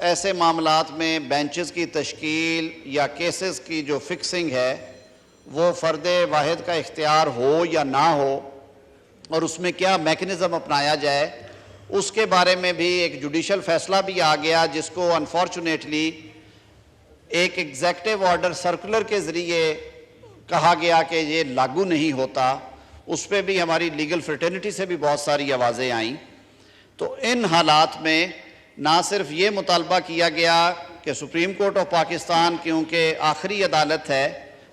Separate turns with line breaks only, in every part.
ایسے معاملات میں بینچز کی تشکیل یا کیسز کی جو فکسنگ ہے وہ فرد واحد کا اختیار ہو یا نہ ہو اور اس میں کیا میکنزم اپنایا جائے، اس کے بارے میں بھی ایک جوڈیشل فیصلہ بھی آ گیا، جس کو انفارچونیٹلی ایک ایگزیکٹو آرڈر سرکولر کے ذریعے کہا گیا کہ یہ لاگو نہیں ہوتا۔ اس پہ بھی ہماری لیگل فرٹرنٹی سے بھی بہت ساری آوازیں آئیں۔ تو ان حالات میں نہ صرف یہ مطالبہ کیا گیا کہ سپریم کورٹ آف پاکستان کیونکہ آخری عدالت ہے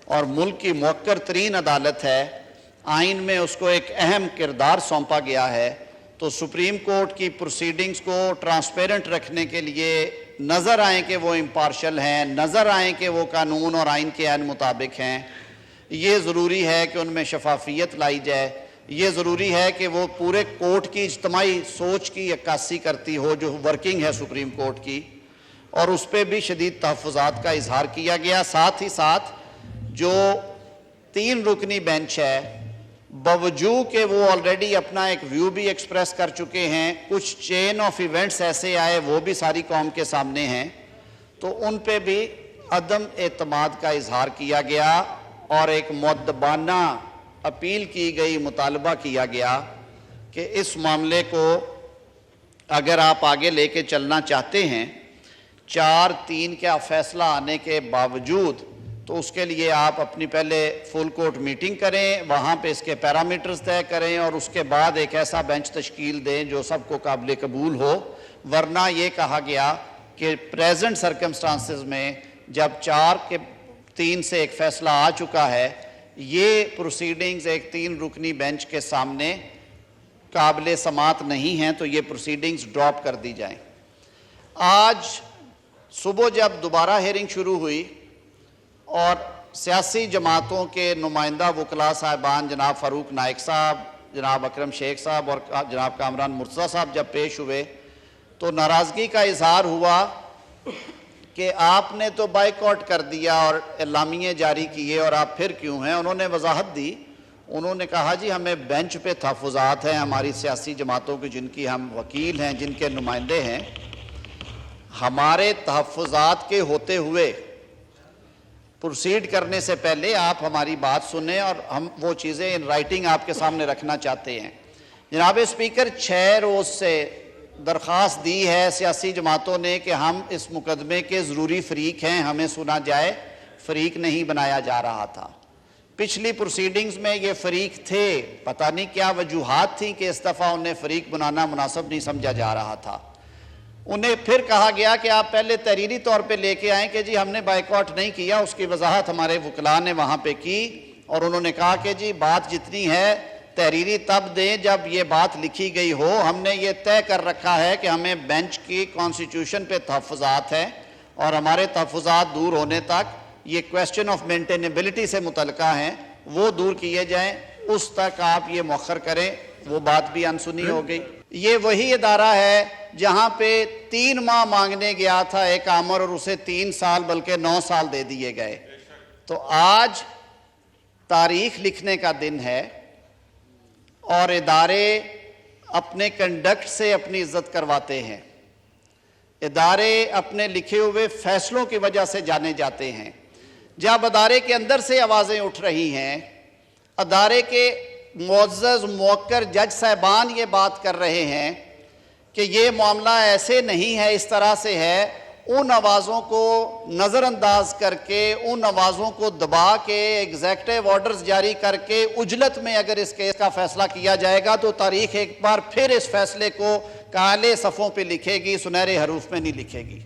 اور ملک کی موقر ترین عدالت ہے، آئین میں اس کو ایک اہم کردار سونپا گیا ہے، تو سپریم کورٹ کی پروسیڈنگز کو ٹرانسپیرنٹ رکھنے کے لیے نظر آئیں کہ وہ امپارشل ہیں، نظر آئیں کہ وہ قانون اور آئین کے عین مطابق ہیں، یہ ضروری ہے کہ ان میں شفافیت لائی جائے، یہ ضروری ہے کہ وہ پورے کورٹ کی اجتماعی سوچ کی عکاسی کرتی ہو جو ورکنگ ہے سپریم کورٹ کی، اور اس پہ بھی شدید تحفظات کا اظہار کیا گیا۔ ساتھ ہی ساتھ جو 3 رکنی بینچ ہے، باوجود کہ وہ آلریڈی اپنا ایک ویو بھی ایکسپریس کر چکے ہیں، کچھ چین آف ایونٹس ایسے آئے وہ بھی ساری قوم کے سامنے ہیں، تو ان پہ بھی عدم اعتماد کا اظہار کیا گیا اور ایک مؤدبانہ اپیل کی گئی، مطالبہ کیا گیا کہ اس معاملے کو اگر آپ آگے لے کے چلنا چاہتے ہیں 4-3 کا فیصلہ آنے کے باوجود، تو اس کے لیے آپ اپنی پہلے فل کورٹ میٹنگ کریں، وہاں پہ اس کے پیرامیٹرز طے کریں اور اس کے بعد ایک ایسا بینچ تشکیل دیں جو سب کو قابل قبول ہو۔ ورنہ یہ کہا گیا کہ پریزنٹ سرکمسٹانسز میں جب 4-3 سے ایک فیصلہ آ چکا ہے، یہ پروسیڈنگز ایک 3 رکنی بینچ کے سامنے قابل سماعت نہیں ہیں، تو یہ پروسیڈنگز ڈراپ کر دی جائیں۔ آج صبح جب دوبارہ ہیرنگ شروع ہوئی اور سیاسی جماعتوں کے نمائندہ وکلاء صاحبان جناب فاروق نائک صاحب، جناب اکرم شیخ صاحب اور جناب کامران مرتضیٰ صاحب جب پیش ہوئے، تو ناراضگی کا اظہار ہوا کہ آپ نے تو بائیکاٹ کر دیا اور اعلامیے جاری کیے اور آپ پھر کیوں ہیں؟ انہوں نے وضاحت دی، انہوں نے کہا جی ہمیں بینچ پہ تحفظات ہیں ہماری سیاسی جماعتوں کی، جن کی ہم وکیل ہیں، جن کے نمائندے ہیں، ہمارے تحفظات کے ہوتے ہوئے پروسیڈ کرنے سے پہلے آپ ہماری بات سنیں اور ہم وہ چیزیں ان رائٹنگ آپ کے سامنے رکھنا چاہتے ہیں۔ جناب اسپیکر 6 روز سے درخواست دی ہے سیاسی جماعتوں نے کہ ہم اس مقدمے کے ضروری فریق ہیں، ہمیں سنا جائے، فریق نہیں بنایا جا رہا تھا۔ پچھلی پروسیڈنگز میں یہ فریق تھے، پتہ نہیں کیا وجوہات تھیں کہ اس دفعہ انہیں فریق بنانا مناسب نہیں سمجھا جا رہا تھا۔ انہیں پھر کہا گیا کہ آپ پہلے تحریری طور پہ لے کے آئیں کہ جی ہم نے بائیکاٹ نہیں کیا، اس کی وضاحت ہمارے وکلاء نے وہاں پہ کی اور انہوں نے کہا کہ جی بات جتنی ہے تحریری تب دیں جب یہ بات لکھی گئی ہو، ہم نے یہ طے کر رکھا ہے کہ ہمیں بینچ کی کانسٹیٹیوشن پہ تحفظات ہیں اور ہمارے تحفظات دور ہونے تک یہ کویسچن آف مینٹینیبلٹی سے متعلقہ ہیں، وہ دور کیے جائیں، اس تک آپ یہ مؤخر کریں۔ وہ بات بھی انسنی ہو گئی۔ یہ وہی ادارہ ہے جہاں پہ 3 ماہ مانگنے گیا تھا ایک آمر اور اسے 3 سال بلکہ 9 سال دے دیے گئے۔ تو آج تاریخ لکھنے کا دن ہے اور ادارے اپنے کنڈکٹ سے اپنی عزت کرواتے ہیں، ادارے اپنے لکھے ہوئے فیصلوں کی وجہ سے جانے جاتے ہیں۔ جب ادارے کے اندر سے آوازیں اٹھ رہی ہیں، ادارے کے معزز موقر جج صاحبان یہ بات کر رہے ہیں کہ یہ معاملہ ایسے نہیں ہے، اس طرح سے ہے، ان آوازوں کو نظر انداز کر کے، ان آوازوں کو دبا کے، ایگزیکٹو آرڈرز جاری کر کے عجلت میں اگر اس کیس کا فیصلہ کیا جائے گا تو تاریخ ایک بار پھر اس فیصلے کو کالے صفوں پہ لکھے گی، سنہرے حروف میں نہیں لکھے گی۔